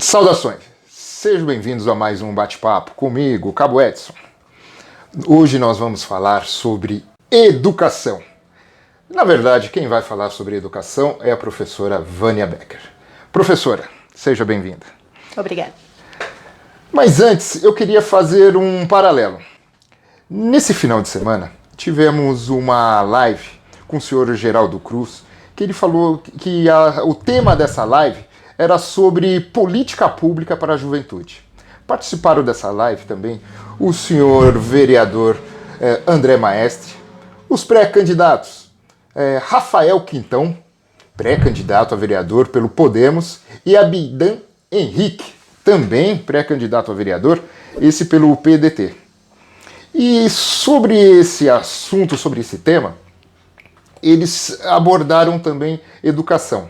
Saudações! Sejam bem-vindos a mais um bate-papo comigo, Cabo Edson. Hoje nós vamos falar sobre educação. Na verdade, quem vai falar sobre educação é a professora Vânia Becker. Professora, seja bem-vinda. Obrigada. Mas antes, eu queria fazer um paralelo. Nesse final de semana, tivemos uma live com o senhor Geraldo Cruz, que ele falou que o tema dessa live era sobre política pública para a juventude. Participaram dessa live também o senhor vereador André Maestre, os pré-candidatos Rafael Quintão, pré-candidato a vereador pelo Podemos, e Abidan Henrique, também pré-candidato a vereador, esse pelo PDT. E sobre esse assunto, sobre esse tema, eles abordaram também educação.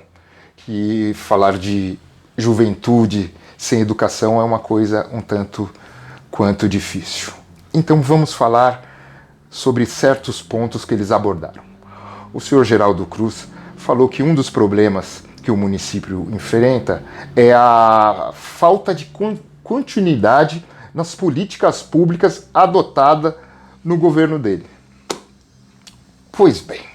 E falar de juventude sem educação é uma coisa um tanto quanto difícil. Então vamos falar sobre certos pontos que eles abordaram. O senhor Geraldo Cruz falou que um dos problemas que o município enfrenta é a falta de continuidade nas políticas públicas adotadas no governo dele. Pois bem,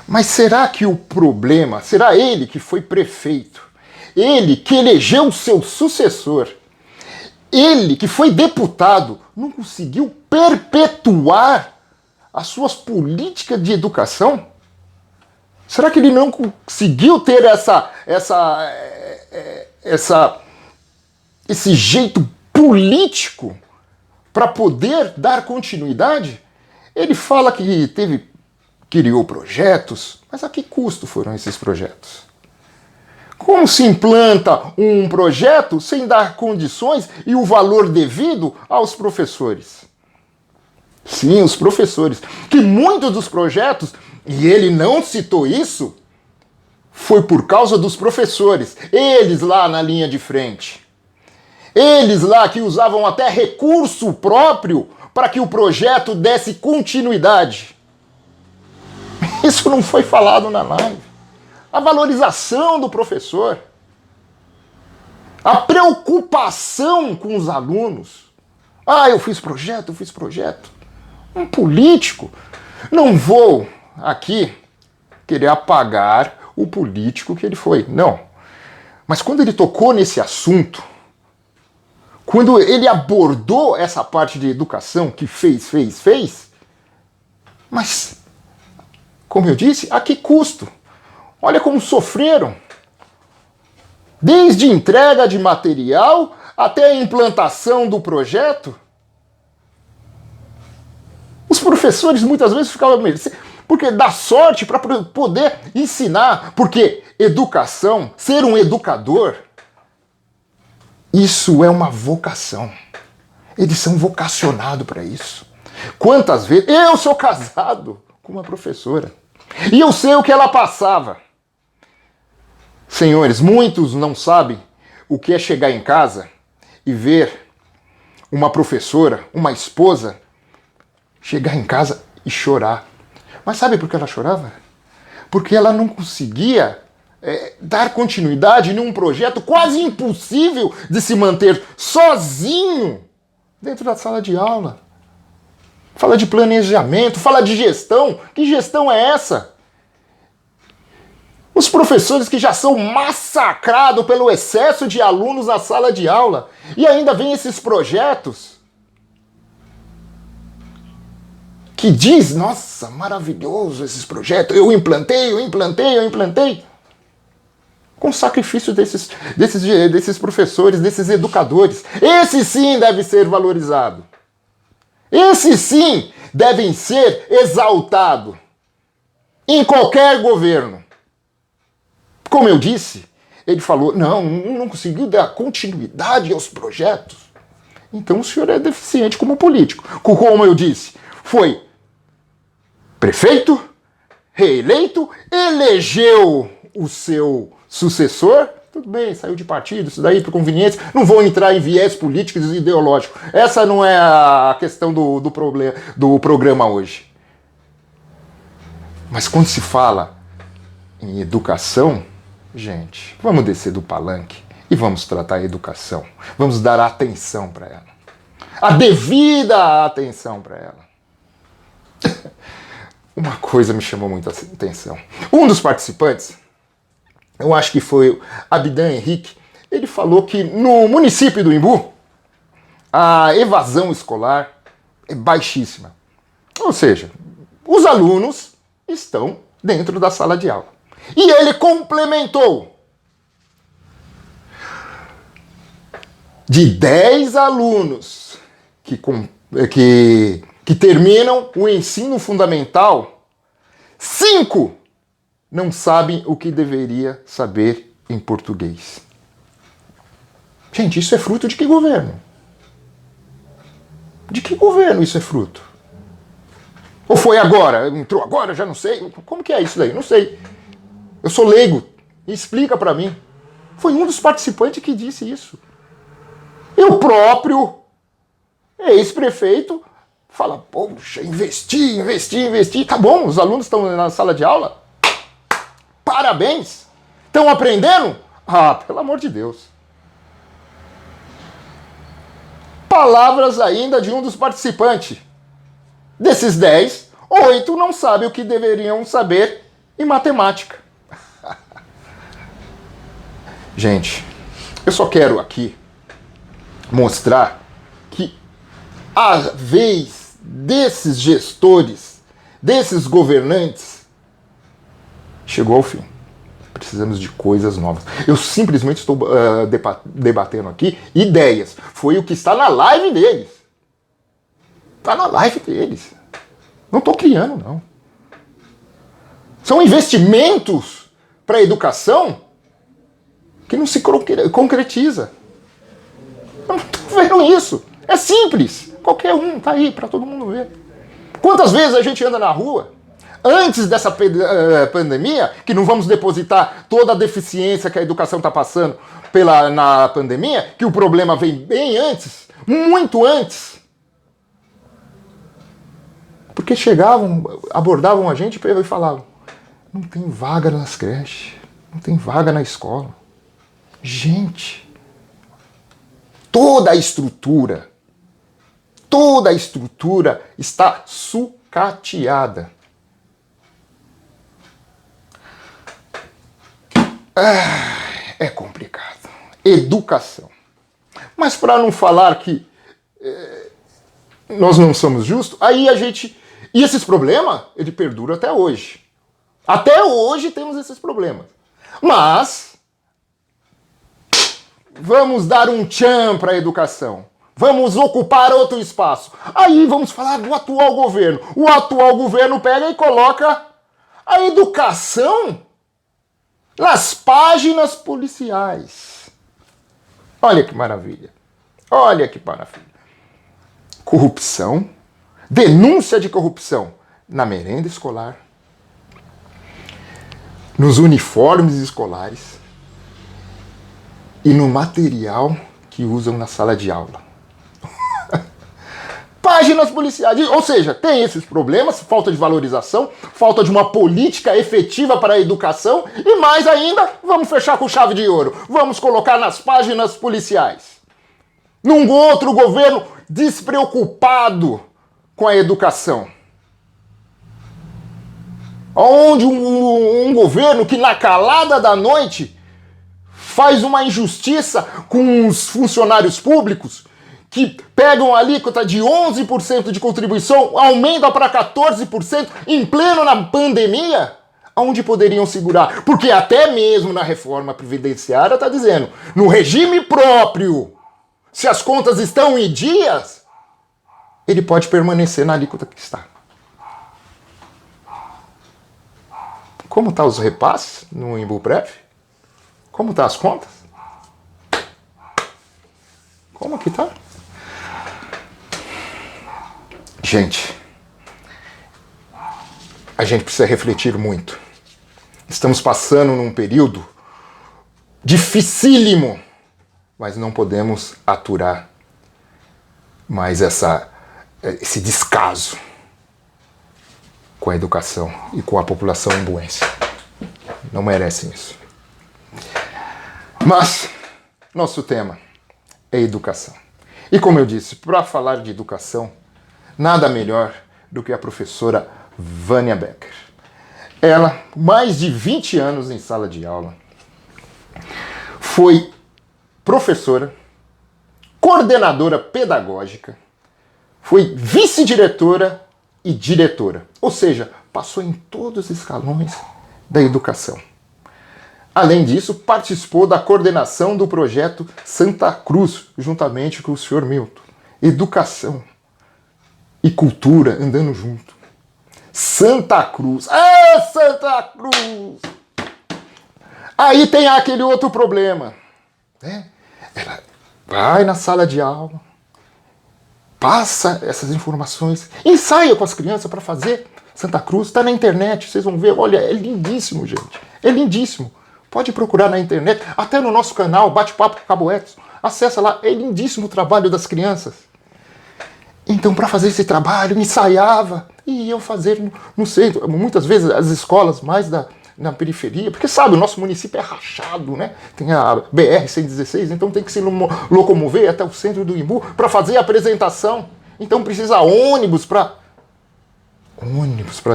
mas será que o problema, será ele que foi prefeito, ele que elegeu seu sucessor, ele que foi deputado, não conseguiu perpetuar as suas políticas de educação? Será que ele não conseguiu ter esse jeito político para poder dar continuidade? Ele fala que criou projetos, mas a que custo foram esses projetos? Como se implanta um projeto sem dar condições e o valor devido aos professores? Sim, os professores, que muitos dos projetos, e ele não citou isso, foi por causa dos professores, eles lá na linha de frente. Eles lá que usavam até recurso próprio para que o projeto desse continuidade. Isso não foi falado na live. A valorização do professor, a preocupação com os alunos. Eu fiz projeto. Um político. Não vou aqui querer apagar o político que ele foi. Não. Mas quando ele tocou nesse assunto, quando ele abordou essa parte de educação que fez, mas, como eu disse, a que custo? Olha como sofreram. Desde entrega de material até a implantação do projeto. Os professores muitas vezes ficavam porque dá sorte para poder ensinar, porque educação, ser um educador, isso é uma vocação. Eles são vocacionados para isso. Quantas vezes eu sou casado com uma professora e eu sei o que ela passava. Senhores, muitos não sabem o que é chegar em casa e ver uma professora, uma esposa, chegar em casa e chorar. Mas sabe por que ela chorava? Porque ela não conseguia dar continuidade num projeto quase impossível de se manter sozinho dentro da sala de aula. Fala de planejamento, fala de gestão. Que gestão é essa? Os professores que já são massacrados pelo excesso de alunos na sala de aula. E ainda vem esses projetos que diz, nossa, maravilhoso esses projetos, eu implantei. Com sacrifício desses professores, desses educadores. Esse sim deve ser valorizado. Esse sim devem ser exaltado em qualquer governo. Como eu disse, ele falou, não conseguiu dar continuidade aos projetos. Então o senhor é deficiente como político. Como eu disse, foi prefeito, reeleito, elegeu o seu sucessor, tudo bem, saiu de partido, isso daí por conveniência, não vou entrar em viés políticos e ideológicos. Essa não é a questão do programa hoje. Mas quando se fala em educação, gente, vamos descer do palanque E vamos tratar a educação. Vamos dar atenção para ela. A devida atenção para ela. Uma coisa me chamou muito a atenção. Um dos participantes, eu acho que foi o Abdan Henrique, ele falou que no município do Imbu, a evasão escolar é baixíssima. Ou seja, os alunos estão dentro da sala de aula. E ele complementou. De 10 alunos que terminam o ensino fundamental, 5 não sabem o que deveria saber em português. Gente, isso é fruto de que governo? De que governo isso é fruto? Ou foi agora? Entrou agora? Já não sei. Como que é isso daí? Não sei. Eu sou leigo. Explica pra mim. Foi um dos participantes que disse isso. E o próprio ex-prefeito fala, poxa, investir. Tá bom, os alunos estão na sala de aula. Parabéns. Estão aprendendo? Ah, pelo amor de Deus. Palavras ainda de um dos participantes. Desses 10, 8 não sabem o que deveriam saber em matemática. Gente, eu só quero aqui mostrar que a vez desses gestores, desses governantes, chegou ao fim. Precisamos de coisas novas. Eu simplesmente estou debatendo aqui ideias. Foi o que está na live deles. Está na live deles. Não estou criando, não. São investimentos para a educação que não se concretiza. Não estou vendo isso. É simples. Qualquer um está aí para todo mundo ver. Quantas vezes a gente anda na rua, antes dessa pandemia, que não vamos depositar toda a deficiência que a educação está passando na pandemia, que o problema vem bem antes, muito antes. Porque chegavam, abordavam a gente e falavam, não tem vaga nas creches, não tem vaga na escola. Gente, toda a estrutura está sucateada. É complicado. Educação. Mas para não falar que nós não somos justos, aí a gente... E esses problemas, ele perdura até hoje. Até hoje temos esses problemas. Mas vamos dar um tchan para a educação. Vamos ocupar outro espaço. Aí vamos falar do atual governo. O atual governo pega e coloca a educação nas páginas policiais. Olha que maravilha. Olha que maravilha. Corrupção, denúncia de corrupção na merenda escolar, nos uniformes escolares e no material que usam na sala de aula. Páginas policiais, ou seja, tem esses problemas, falta de valorização, falta de uma política efetiva para a educação e mais ainda, vamos fechar com chave de ouro, vamos colocar nas páginas policiais. Num outro governo despreocupado com a educação. Onde um governo que na calada da noite faz uma injustiça com os funcionários públicos, que pegam a alíquota de 11% de contribuição, aumenta para 14% em pleno na pandemia, onde poderiam segurar. Porque até mesmo na reforma previdenciária está dizendo, no regime próprio, se as contas estão em dias, ele pode permanecer na alíquota que está. Como estão os repasses no Embuprev? Como estão as contas? Como que está? Gente, a gente precisa refletir muito. Estamos passando num período dificílimo, mas não podemos aturar mais esse descaso com a educação e com a população imbuense. Não merecem isso. Mas Nosso tema é educação. E como eu disse, para falar de educação, nada melhor do que a professora Vânia Becker. Ela, mais de 20 anos em sala de aula, foi professora, coordenadora pedagógica, foi vice-diretora e diretora. Ou seja, passou em todos os escalões da educação. Além disso, participou da coordenação do projeto Santa Cruz, juntamente com o senhor Milton. Educação e cultura andando junto. Santa Cruz. Ah, Santa Cruz! Aí tem aquele outro problema, né? Ela vai na sala de aula, passa essas informações, ensaia com as crianças para fazer Santa Cruz. Está na internet, vocês vão ver. Olha, é lindíssimo, gente. É lindíssimo. Pode procurar na internet, até no nosso canal, Bate-Papo com Cabo Edson. Acessa lá, é lindíssimo o trabalho das crianças. Então, para fazer esse trabalho, ensaiava e iam fazer no centro. Muitas vezes as escolas mais na periferia, porque sabe, o nosso município é rachado, né? Tem a BR-116, então tem que se locomover até o centro do Imbu para fazer a apresentação. Então precisa ônibus para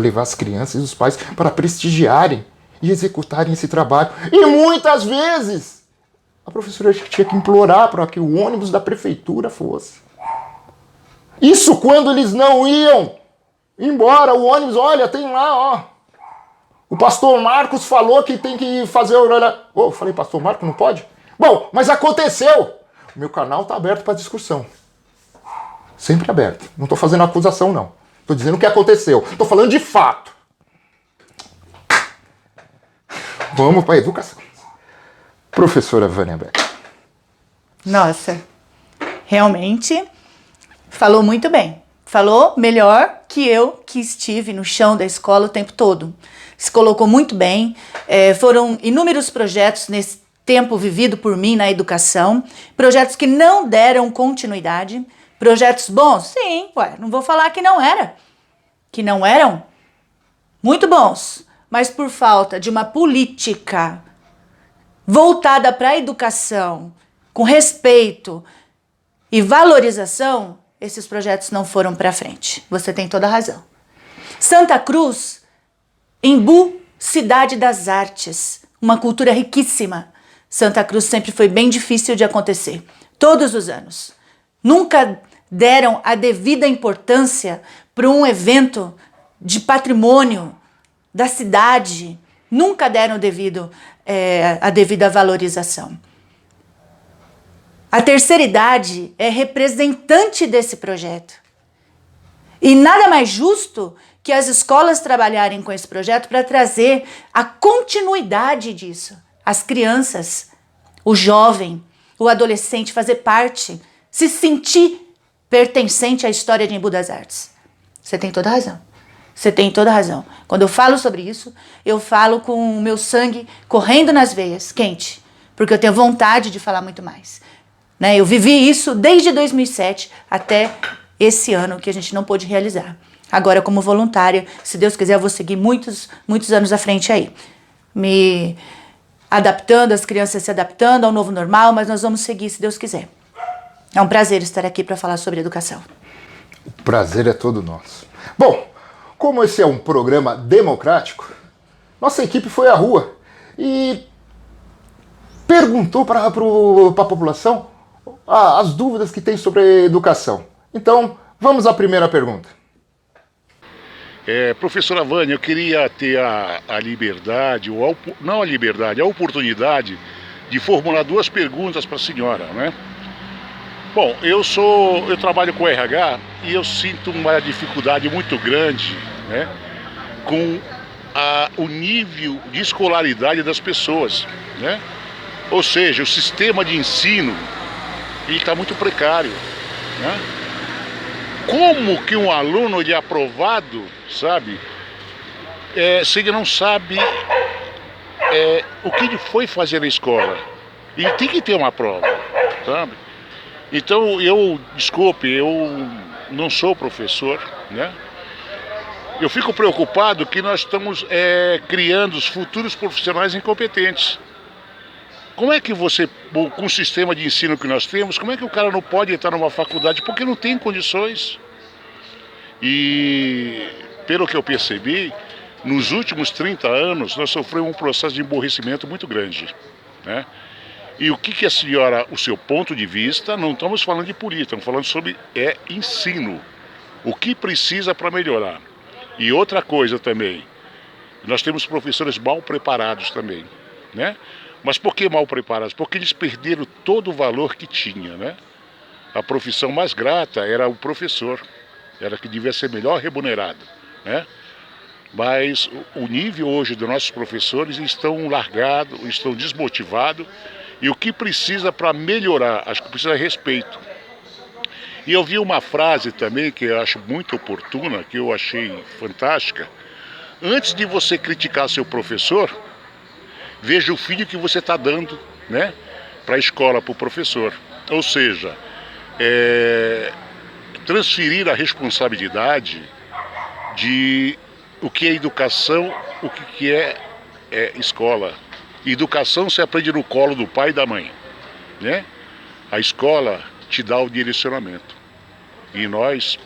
levar as crianças e os pais para prestigiarem e executarem esse trabalho. E muitas vezes a professora tinha que implorar para que o ônibus da prefeitura fosse. Isso quando eles não iam embora. O ônibus, olha, tem lá, ó. O pastor Marcos falou que tem que fazer... Eu falei, pastor Marcos, não pode? Bom, mas aconteceu. O meu canal está aberto para discussão. Sempre aberto. Não estou fazendo acusação, não. Estou dizendo o que aconteceu. Estou falando de fato. Vamos para a educação. Professora Vânia Becker. Nossa, realmente falou muito bem. Falou melhor que eu, que estive no chão da escola o tempo todo. Se colocou muito bem. Foram inúmeros projetos nesse tempo vivido por mim na educação. Projetos que não deram continuidade. Projetos bons? Sim, não vou falar que não era. Que não eram muito bons. Mas por falta de uma política voltada para a educação, com respeito e valorização, esses projetos não foram para frente. Você tem toda a razão. Santa Cruz, Imbu, cidade das artes, uma cultura riquíssima. Santa Cruz sempre foi bem difícil de acontecer, todos os anos. Nunca deram a devida importância para um evento de patrimônio da cidade, nunca deram a devida valorização. A terceira idade é representante desse projeto. E nada mais justo que as escolas trabalharem com esse projeto para trazer a continuidade disso. As crianças, o jovem, o adolescente fazer parte, se sentir pertencente à história de Embu das Artes. Você tem toda a razão. Você tem toda a razão. Quando eu falo sobre isso, eu falo com o meu sangue correndo nas veias, quente, porque eu tenho vontade de falar muito mais. Né? Eu vivi isso desde 2007 até esse ano que a gente não pôde realizar. Agora, como voluntária, se Deus quiser, eu vou seguir muitos anos à frente aí. Me adaptando, as crianças se adaptando ao novo normal, mas nós vamos seguir, se Deus quiser. É um prazer estar aqui para falar sobre educação. O prazer é todo nosso. Bom, como esse é um programa democrático, nossa equipe foi à rua e perguntou para a população as dúvidas que tem sobre a educação. Então, vamos à primeira pergunta. Professora Vânia, eu queria ter a liberdade, não a liberdade, a oportunidade de formular duas perguntas para a senhora, né? Bom, eu trabalho com RH e eu sinto uma dificuldade muito grande, né, com o nível de escolaridade das pessoas, né? Ou seja, o sistema de ensino está muito precário, né? Como que um aluno de aprovado, sabe, se ele não sabe o que ele foi fazer na escola, ele tem que ter uma prova, sabe? Então, desculpe, eu não sou professor, né? Eu fico preocupado que nós estamos criando os futuros profissionais incompetentes. Como é que você, com o sistema de ensino que nós temos, como é que o cara não pode entrar numa faculdade? Porque não tem condições. E, pelo que eu percebi, nos últimos 30 anos, nós sofremos um processo de emborrecimento muito grande, né? E o que a senhora, o seu ponto de vista, não estamos falando de política, estamos falando sobre ensino. O que precisa para melhorar. E outra coisa também, nós temos professores mal preparados também, né? Mas por que mal preparados? Porque eles perderam todo o valor que tinha, né? A profissão mais grata era o professor, era que devia ser melhor remunerado, né? Mas o nível hoje dos nossos professores estão largados, estão desmotivados, e o que precisa para melhorar, acho que precisa de respeito. E eu vi uma frase também que eu acho muito oportuna, que eu achei fantástica. Antes de você criticar seu professor, veja o filho que você está dando, né, para a escola, para o professor. Ou seja, transferir a responsabilidade de o que é educação, o que é escola. Educação se aprende no colo do pai e da mãe, né? A escola te dá o direcionamento. E nós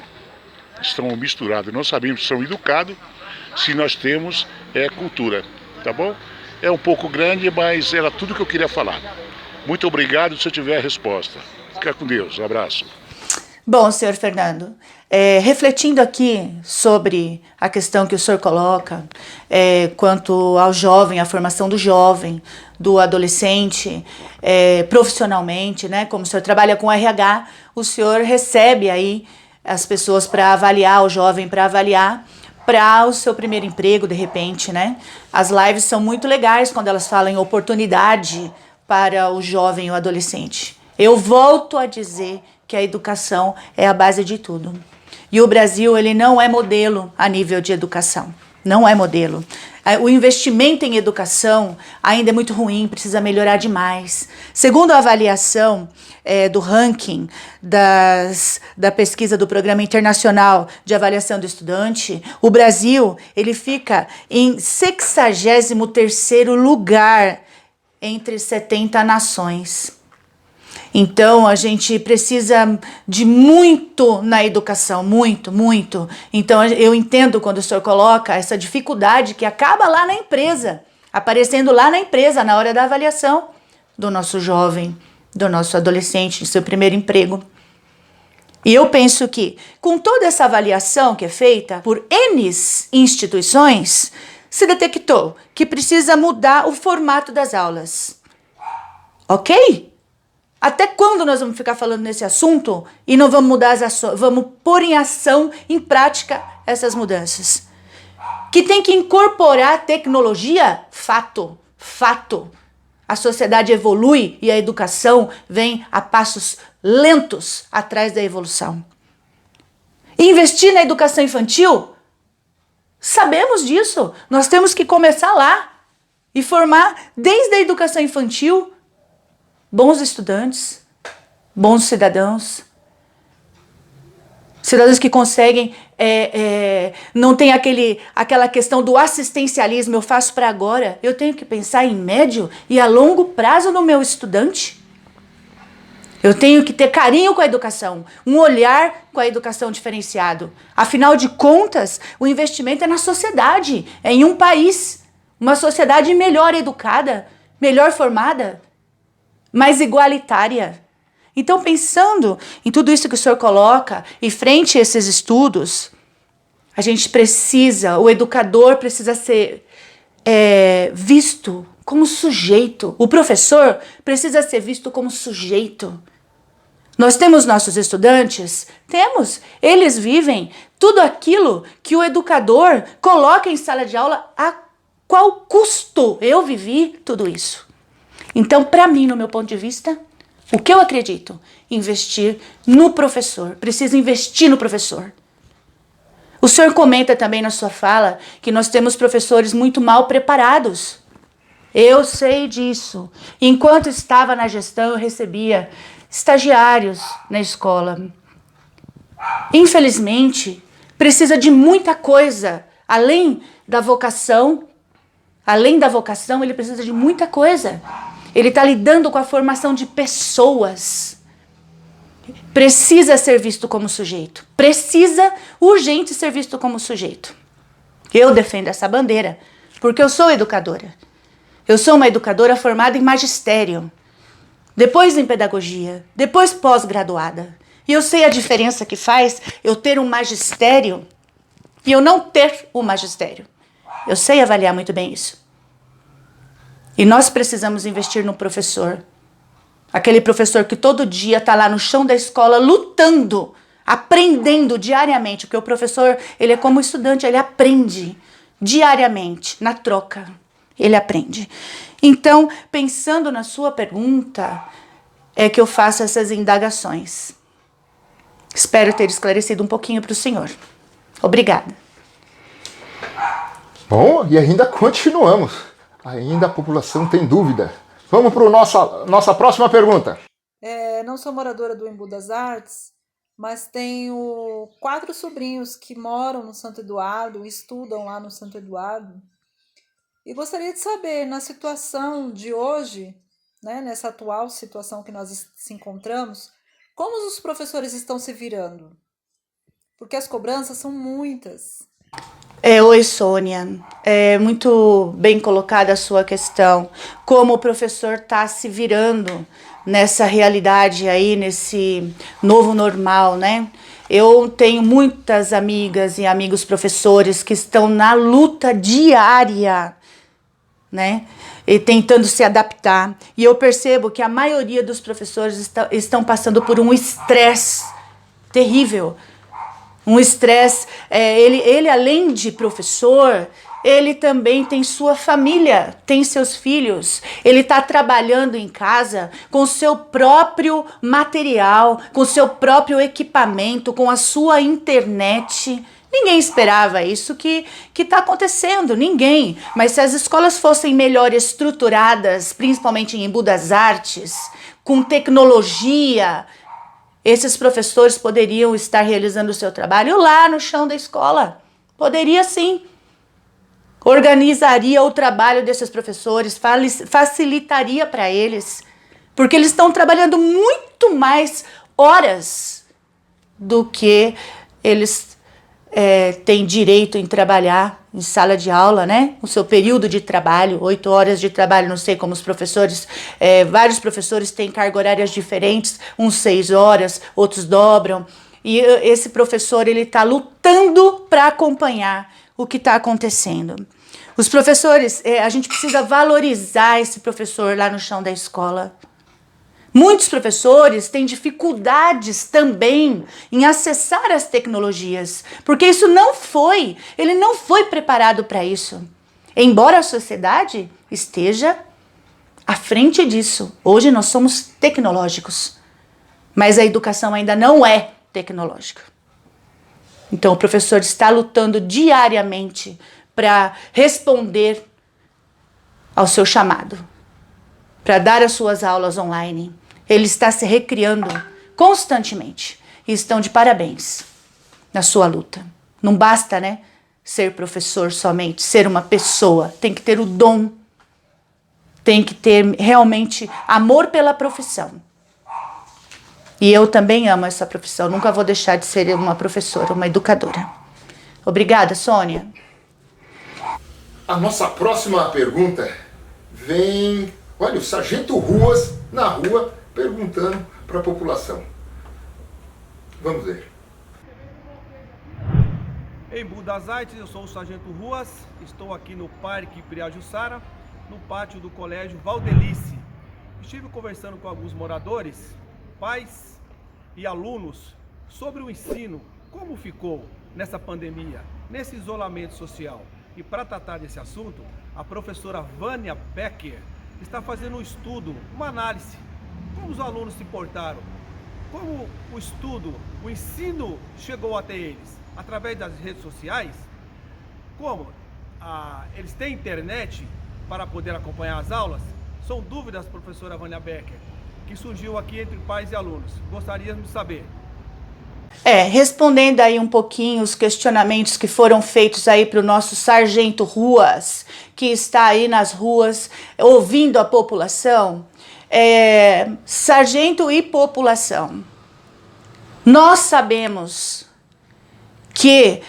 estamos misturados, não sabemos se somos educados, se nós temos cultura, tá bom? É um pouco grande, mas era tudo que eu queria falar. Muito obrigado, se eu tiver a resposta. Fica com Deus, um abraço. Bom, senhor Fernando, refletindo aqui sobre a questão que o senhor coloca, quanto ao jovem, a formação do jovem, do adolescente, profissionalmente, né? Como o senhor trabalha com RH, o senhor recebe aí as pessoas para avaliar, o jovem para avaliar, para o seu primeiro emprego, de repente, né? As lives são muito legais quando elas falam em oportunidade para o jovem e o adolescente. Eu volto a dizer que a educação é a base de tudo. E o Brasil, ele não é modelo a nível de educação. Não é modelo. O investimento em educação ainda é muito ruim, precisa melhorar demais. Segundo a avaliação do ranking da pesquisa do Programa Internacional de Avaliação do Estudante, o Brasil ele fica em 63º lugar entre 70 nações. Então, a gente precisa de muito na educação, muito, muito. Então, eu entendo quando o senhor coloca essa dificuldade que acaba lá na empresa, aparecendo lá na empresa, na hora da avaliação do nosso jovem, do nosso adolescente, seu primeiro emprego. E eu penso que, com toda essa avaliação que é feita por N instituições, se detectou que precisa mudar o formato das aulas. Ok? Até quando nós vamos ficar falando nesse assunto e não vamos mudar as ações, vamos pôr em ação, em prática, essas mudanças? Que tem que incorporar tecnologia? Fato, fato. A sociedade evolui e a educação vem a passos lentos atrás da evolução. Investir na educação infantil? Sabemos disso. Nós temos que começar lá e formar desde a educação infantil bons estudantes, bons cidadãos, cidadãos que conseguem, não tem aquela questão do assistencialismo, eu faço para agora, eu tenho que pensar em médio e a longo prazo no meu estudante. Eu tenho que ter carinho com a educação, um olhar com a educação diferenciado. Afinal de contas, o investimento é na sociedade, é em um país, uma sociedade melhor educada, melhor formada, mais igualitária. Então, pensando em tudo isso que o senhor coloca, e frente a esses estudos, a gente precisa, o educador precisa ser visto como sujeito. O professor precisa ser visto como sujeito. Nós temos nossos estudantes? Temos. Eles vivem tudo aquilo que o educador coloca em sala de aula. A qual custo eu vivi tudo isso? Então, para mim, no meu ponto de vista, o que eu acredito? Investir no professor. Precisa investir no professor. O senhor comenta também na sua fala que nós temos professores muito mal preparados. Eu sei disso. Enquanto estava na gestão, eu recebia estagiários na escola. Infelizmente, precisa de muita coisa. Além da vocação, ele precisa de muita coisa. Ele está lidando com a formação de pessoas. Precisa ser visto como sujeito. Precisa urgente ser visto como sujeito. Eu defendo essa bandeira porque eu sou educadora. Eu sou uma educadora formada em magistério, depois em pedagogia, depois pós-graduada. E eu sei a diferença que faz eu ter um magistério e eu não ter o magistério. Eu sei avaliar muito bem isso. E nós precisamos investir no professor. Aquele professor que todo dia está lá no chão da escola lutando, aprendendo diariamente. Porque o professor, ele é como estudante, ele aprende diariamente, na troca. Ele aprende. Então, pensando na sua pergunta, é que eu faço essas indagações. Espero ter esclarecido um pouquinho para o senhor. Obrigada. Bom, e ainda continuamos. Ainda a população tem dúvida. Vamos para a nossa próxima pergunta. Não sou moradora do Embu das Artes, mas tenho 4 sobrinhos que moram no Santo Eduardo, estudam lá no Santo Eduardo. E gostaria de saber, na situação de hoje, né, nessa atual situação que nós se encontramos, como os professores estão se virando? Porque as cobranças são muitas. Oi, Sônia. É muito bem colocada a sua questão. Como o professor está se virando nessa realidade aí, nesse novo normal, né? Eu tenho muitas amigas e amigos professores que estão na luta diária, né? E tentando se adaptar. E eu percebo que a maioria dos professores estão passando por um estresse terrível. Um estresse, ele além de professor, ele também tem sua família, tem seus filhos. Ele está trabalhando em casa com seu próprio material, com seu próprio equipamento, com a sua internet. Ninguém esperava isso que está acontecendo, ninguém. Mas se as escolas fossem melhor estruturadas, principalmente em Embu das Artes, com tecnologia, esses professores poderiam estar realizando o seu trabalho lá no chão da escola. Poderia sim. Organizaria o trabalho desses professores, facilitaria para eles, porque eles estão trabalhando muito mais horas do que eles têm direito em trabalhar em sala de aula, né? O seu período de trabalho, 8 horas de trabalho, não sei como os professores, vários professores têm carga horárias diferentes, uns 6 horas, outros dobram. E esse professor, ele está lutando para acompanhar o que está acontecendo. Os professores, a gente precisa valorizar esse professor lá no chão da escola. Muitos professores têm dificuldades também em acessar as tecnologias, porque ele não foi preparado para isso. Embora a sociedade esteja à frente disso. Hoje nós somos tecnológicos, mas a educação ainda não é tecnológica. Então o professor está lutando diariamente para responder ao seu chamado, para dar as suas aulas online. Ele está se recriando constantemente e estão de parabéns na sua luta. Não basta, né, ser professor somente, ser uma pessoa. Tem que ter o dom, tem que ter realmente amor pela profissão. E eu também amo essa profissão, nunca vou deixar de ser uma professora, uma educadora. Obrigada, Sônia. A nossa próxima pergunta vem... Olha, o Sargento Ruas na rua perguntando para a população. Vamos ver. Em Embu das Artes, eu sou o Sargento Ruas, estou aqui no Parque Pirajussara, no pátio do Colégio Valdelice. Estive conversando com alguns moradores, pais e alunos sobre o ensino, como ficou nessa pandemia, nesse isolamento social. E para tratar desse assunto, a professora Vânia Becker está fazendo um estudo, uma análise, como os alunos se portaram, como o estudo, o ensino chegou até eles, através das redes sociais, como eles têm internet para poder acompanhar as aulas. São dúvidas, professora Vânia Becker, que surgiu aqui entre pais e alunos. Gostaríamos de saber. Respondendo aí um pouquinho os questionamentos que foram feitos aí para o nosso Sargento Ruas, que está aí nas ruas ouvindo a população. Sargento e população, nós sabemos que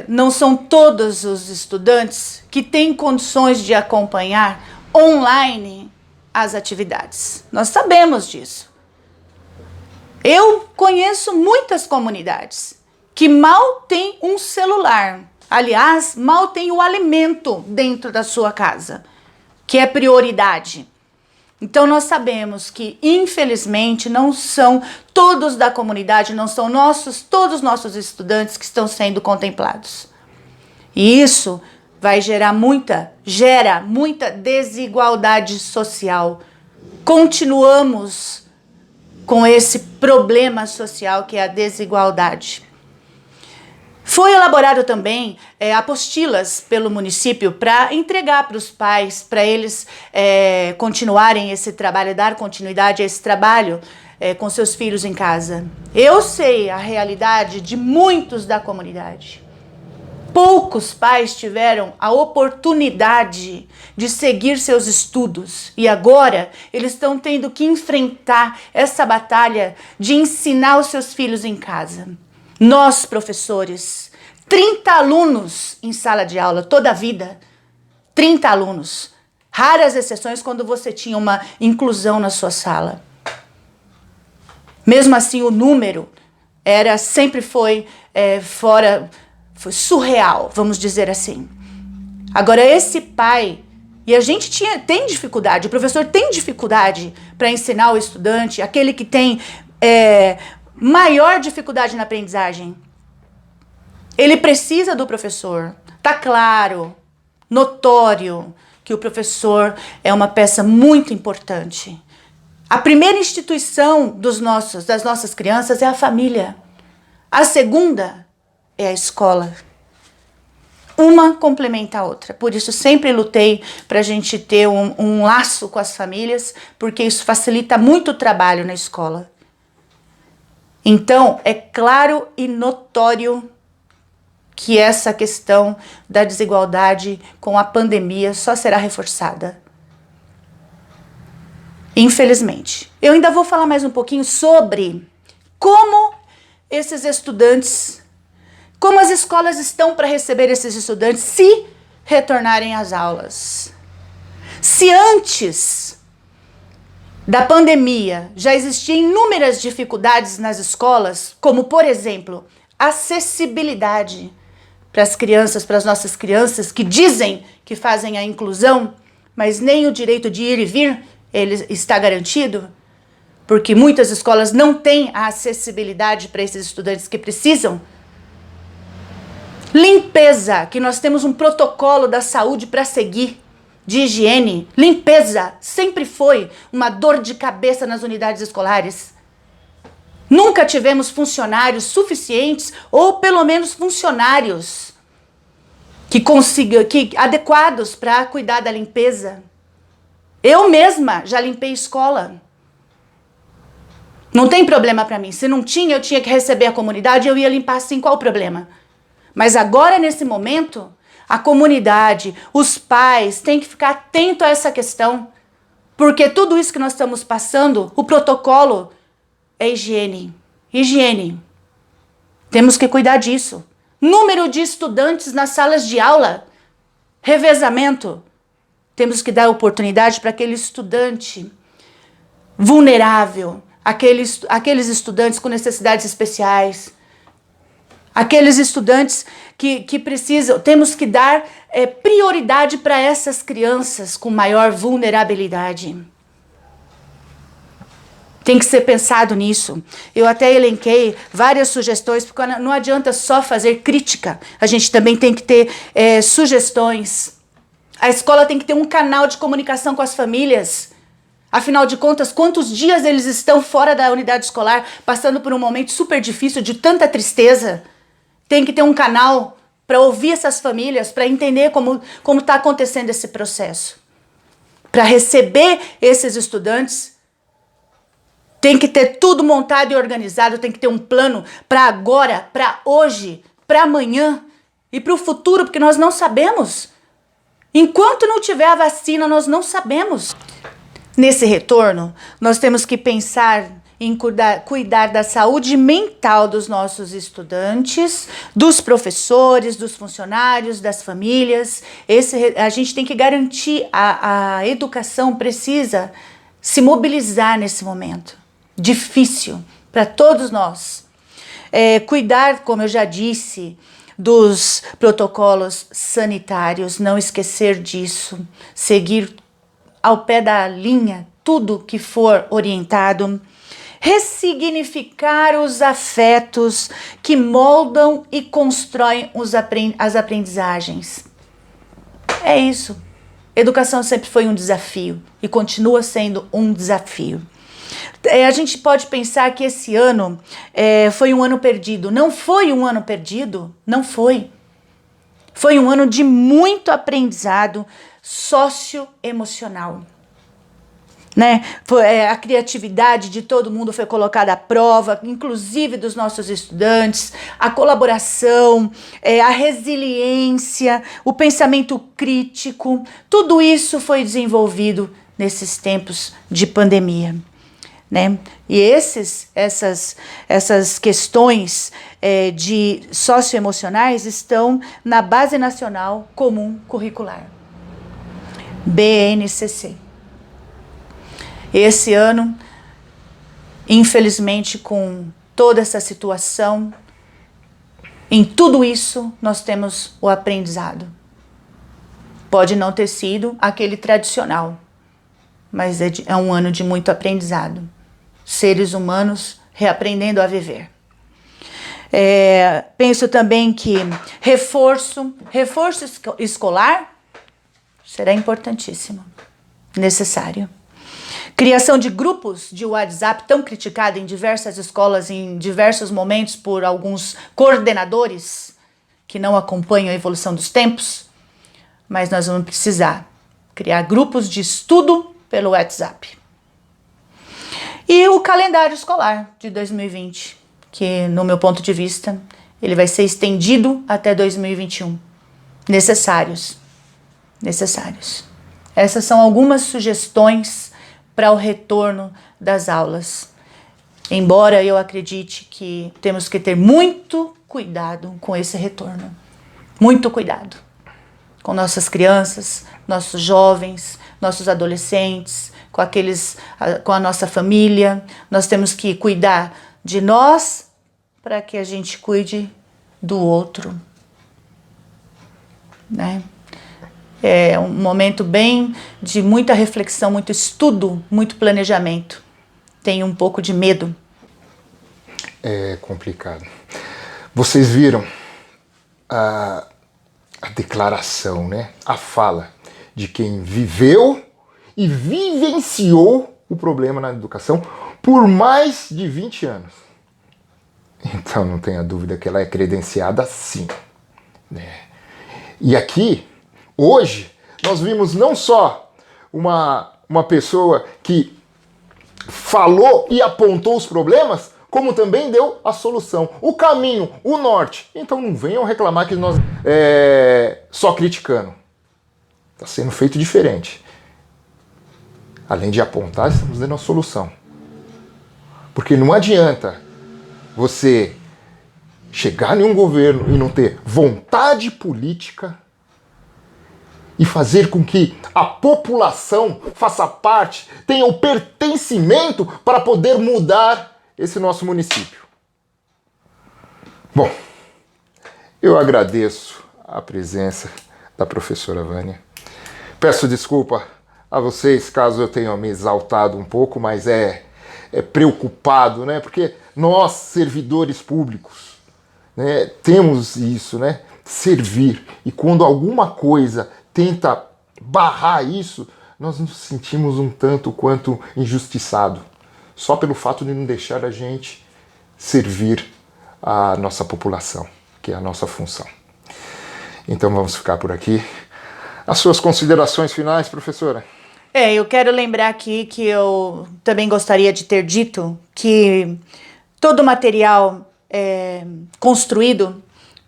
não são todos os estudantes que têm condições de acompanhar online as atividades. Nós sabemos disso. Eu conheço muitas comunidades que mal têm um celular. Aliás, mal tem o alimento dentro da sua casa, que é prioridade. Então nós sabemos que, infelizmente, não são todos da comunidade, não são todos os nossos estudantes que estão sendo contemplados. E isso gera muita desigualdade social. Continuamos com esse problema social que é a desigualdade. Foi elaborado também apostilas pelo município para entregar para os pais, para eles continuarem esse trabalho, dar continuidade a esse trabalho com seus filhos em casa. Eu sei a realidade de muitos da comunidade. Poucos pais tiveram a oportunidade de seguir seus estudos e agora eles estão tendo que enfrentar essa batalha de ensinar os seus filhos em casa. Nós, professores, 30 alunos em sala de aula toda a vida, 30 alunos. Raras exceções quando você tinha uma inclusão na sua sala. Mesmo assim, o número sempre foi foi surreal, vamos dizer assim. Agora, esse pai, e a gente tem dificuldade, o professor tem dificuldade para ensinar o estudante, aquele que tem maior dificuldade na aprendizagem. Ele precisa do professor. Tá claro, notório, que o professor é uma peça muito importante. A primeira instituição das nossas crianças é a família. A segunda é a escola. Uma complementa a outra. Por isso sempre lutei para a gente ter um laço com as famílias, porque isso facilita muito o trabalho na escola. Então, é claro e notório que essa questão da desigualdade com a pandemia só será reforçada. Infelizmente. Eu ainda vou falar mais um pouquinho sobre como esses estudantes, como as escolas estão para receber esses estudantes se retornarem às aulas. Se antes da pandemia já existiam inúmeras dificuldades nas escolas, como, por exemplo, acessibilidade para as crianças, para as nossas crianças que dizem que fazem a inclusão, mas nem o direito de ir e vir ele está garantido, porque muitas escolas não têm a acessibilidade para esses estudantes que precisam. Limpeza, que nós temos um protocolo da saúde para seguir, de higiene. Limpeza sempre foi uma dor de cabeça nas unidades escolares. Nunca tivemos funcionários suficientes, ou pelo menos funcionários adequados para cuidar da limpeza. Eu mesma já limpei escola. Não tem problema para mim. Se não tinha, eu tinha que receber a comunidade, eu ia limpar sim, qual o problema? Mas agora, nesse momento, a comunidade, os pais têm que ficar atentos a essa questão. Porque tudo isso que nós estamos passando, o protocolo é higiene. Higiene. Temos que cuidar disso. Número de estudantes nas salas de aula. Revezamento. Temos que dar oportunidade para aquele estudante vulnerável, aqueles estudantes com necessidades especiais, aqueles estudantes que precisam, temos que dar prioridade para essas crianças com maior vulnerabilidade. Tem que ser pensado nisso. Eu até elenquei várias sugestões, porque não adianta só fazer crítica, a gente também tem que ter sugestões. A escola tem que ter um canal de comunicação com as famílias. Afinal de contas, quantos dias eles estão fora da unidade escolar, passando por um momento super difícil, de tanta tristeza. Tem que ter um canal para ouvir essas famílias, para entender como está acontecendo esse processo. Para receber esses estudantes Tem que ter tudo montado e organizado, tem que ter um plano para agora, para hoje, para amanhã e para o futuro, porque nós não sabemos. Enquanto não tiver a vacina, nós não sabemos. Nesse retorno, nós temos que pensar em cuidar da saúde mental dos nossos estudantes, dos professores, dos funcionários, das famílias. A gente tem que garantir, a educação precisa se mobilizar nesse momento difícil para todos nós. Cuidar, como eu já disse, dos protocolos sanitários, não esquecer disso, seguir ao pé da linha tudo que for orientado, ressignificar os afetos que moldam e constroem as aprendizagens. É isso. Educação sempre foi um desafio e continua sendo um desafio. A gente pode pensar que esse ano foi um ano perdido. Não foi um ano perdido, não foi. Foi um ano de muito aprendizado socioemocional. Né? A criatividade de todo mundo foi colocada à prova, inclusive dos nossos estudantes, a colaboração, a resiliência, o pensamento crítico, tudo isso foi desenvolvido nesses tempos de pandemia. Né? E essas questões de socioemocionais estão na Base Nacional Comum Curricular, BNCC. Esse ano, infelizmente, com toda essa situação, em tudo isso nós temos o aprendizado. Pode não ter sido aquele tradicional, mas é um ano de muito aprendizado. Seres humanos reaprendendo a viver. Penso também que reforço escolar será importantíssimo, necessário. Criação de grupos de WhatsApp tão criticado em diversas escolas, em diversos momentos por alguns coordenadores que não acompanham a evolução dos tempos, mas nós vamos precisar criar grupos de estudo pelo WhatsApp. E o calendário escolar de 2020, que no meu ponto de vista, ele vai ser estendido até 2021. Necessários. Essas são algumas sugestões para o retorno das aulas. Embora eu acredite que temos que ter muito cuidado com esse retorno. Muito cuidado com nossas crianças, nossos jovens, nossos adolescentes, com a nossa família. Nós temos que cuidar de nós para que a gente cuide do outro. Né? É um momento bem de muita reflexão, muito estudo, muito planejamento. Tenho um pouco de medo. É complicado. Vocês viram a declaração, né? A fala de quem viveu e vivenciou o problema na educação por mais de 20 anos. Então não tenha dúvida que ela é credenciada sim. Né? E aqui, hoje, nós vimos não só uma pessoa que falou e apontou os problemas, como também deu a solução, o caminho, o norte. Então não venham reclamar que nós só criticando. Está sendo feito diferente. Além de apontar, estamos dando a solução. Porque não adianta você chegar em um governo e não ter vontade política e fazer com que a população faça parte, tenha o pertencimento para poder mudar esse nosso município. Bom, eu agradeço a presença da professora Vânia. Peço desculpa a vocês caso eu tenha me exaltado um pouco, mas é preocupado, né? Porque nós, servidores públicos, né, temos isso, né? Servir. E quando alguma coisa tenta barrar isso, nós nos sentimos um tanto quanto injustiçado. Só pelo fato de não deixar a gente servir a nossa população, que é a nossa função. Então vamos ficar por aqui. As suas considerações finais, professora? Eu quero lembrar aqui que eu também gostaria de ter dito que todo o material construído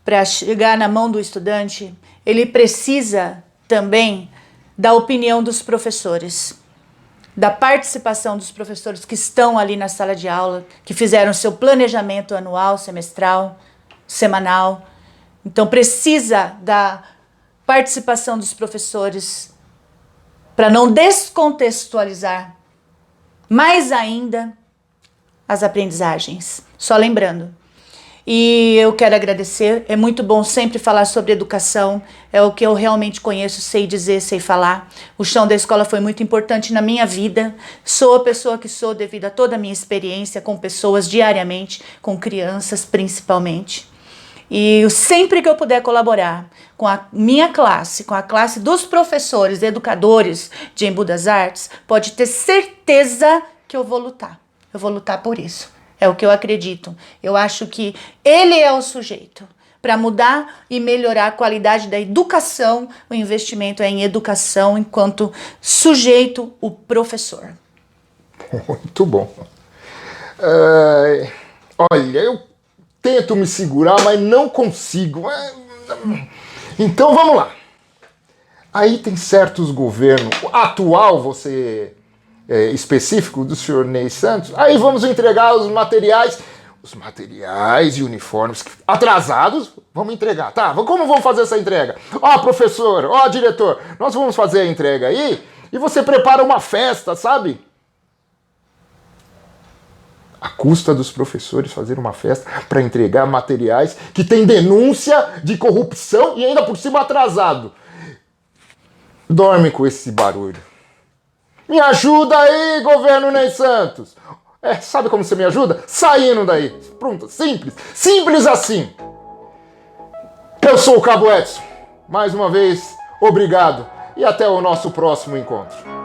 para chegar na mão do estudante, ele precisa também da opinião dos professores, da participação dos professores que estão ali na sala de aula, que fizeram seu planejamento anual, semestral, semanal. Então precisa da participação dos professores para não descontextualizar mais ainda as aprendizagens. Só lembrando. E eu quero agradecer, é muito bom sempre falar sobre educação, é o que eu realmente conheço, sei dizer, sei falar. O chão da escola foi muito importante na minha vida, sou a pessoa que sou devido a toda a minha experiência com pessoas diariamente, com crianças principalmente. E sempre que eu puder colaborar com a minha classe, com a classe dos professores, educadores de Embu das Artes, pode ter certeza que eu vou lutar. Eu vou lutar por isso. É o que eu acredito. Eu acho que ele é o sujeito para mudar e melhorar a qualidade da educação. O investimento é em educação enquanto sujeito, o professor. Muito bom. Olha, eu tento me segurar, mas não consigo. Então vamos lá. Aí tem certos governos, o atual, você específico do senhor Ney Santos, aí vamos entregar os materiais e uniformes atrasados, vamos entregar, tá? Como vamos fazer essa entrega? Ó, professor, ó, diretor, nós vamos fazer a entrega aí e você prepara uma festa, sabe? A custa dos professores fazer uma festa para entregar materiais que tem denúncia de corrupção e ainda por cima atrasado. Dorme com esse barulho. Me ajuda aí, governo Ney Santos. Sabe como você me ajuda? Saindo daí. Pronto, simples. Simples assim. Eu sou o Cabo Edson. Mais uma vez, obrigado. E até o nosso próximo encontro.